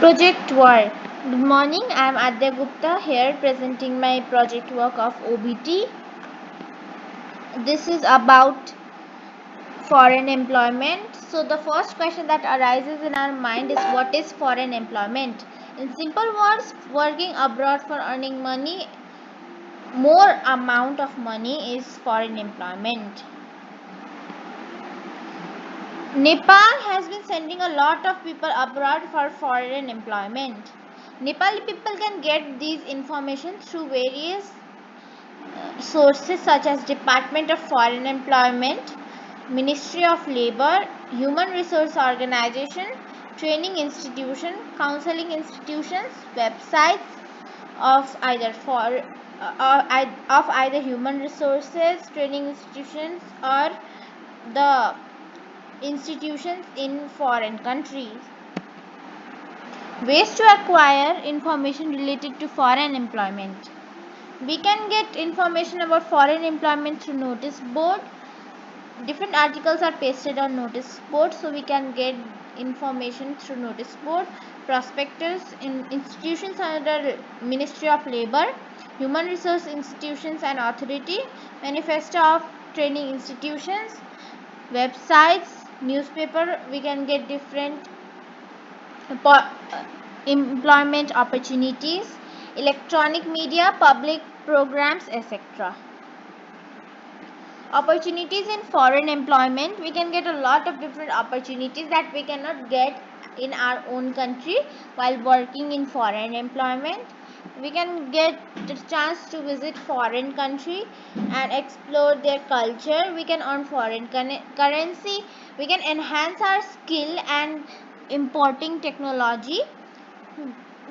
Project work. Good morning, I am Adya Gupta here presenting my project work of OBT. This is about foreign employment. So, the first question that arises in our mind is what is foreign employment? In simple words, working abroad for earning money, more amount of money is foreign employment. Nepal has been sending a lot of people abroad for foreign employment. Nepali people can get these information through various sources such as Department of Foreign Employment, Ministry of Labor, Human Resource Organization, training institution, counseling institutions, websites of either human resources, training institutions, or the institutions in foreign countries. Ways to acquire information related to foreign employment. We can get information about foreign employment through notice board. Different articles are pasted on notice board, so we can get information through notice board. Prospectus in institutions under Ministry of Labor, Human Resource Institutions and Authority, Manifesto of Training Institutions, websites, newspaper. We can get different employment opportunities, electronic media, public programs, etc. Opportunities in foreign employment. We can get a lot of different opportunities that we cannot get in our own country while working in foreign employment. We can get the chance to visit foreign country and explore their culture. We can earn foreign currency. We can enhance our skill and importing technology.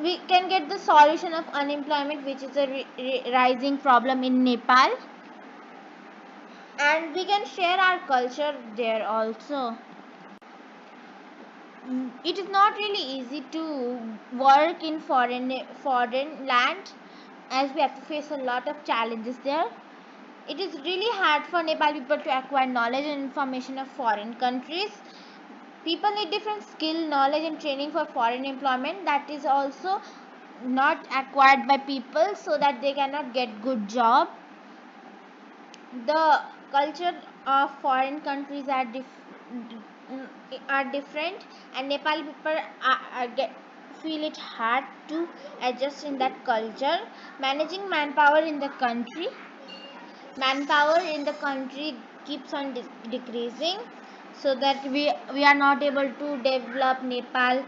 We can get the solution of unemployment, which is a rising problem in Nepal, and we can share our culture there also. It is not really easy to work in foreign land, as we have to face a lot of challenges there. It is really hard for Nepal people to acquire knowledge and information of foreign countries. People need different skill, knowledge and training for foreign employment that is also not acquired by people, so that they cannot get good job. The culture of foreign countries are different, and Nepali people feel it hard to adjust in that culture. Managing manpower in the country keeps on decreasing, so that we are not able to develop Nepal.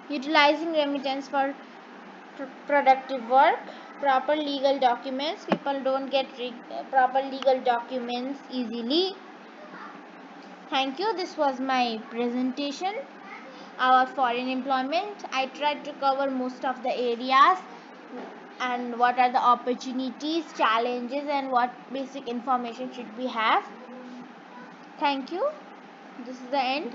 Utilizing remittance for productive work. Proper legal documents. People don't get proper legal documents easily. Thank you. This was my presentation. Our foreign employment. I tried to cover most of the areas and what are the opportunities, challenges, and what basic information should we have. Thank you. This is the end.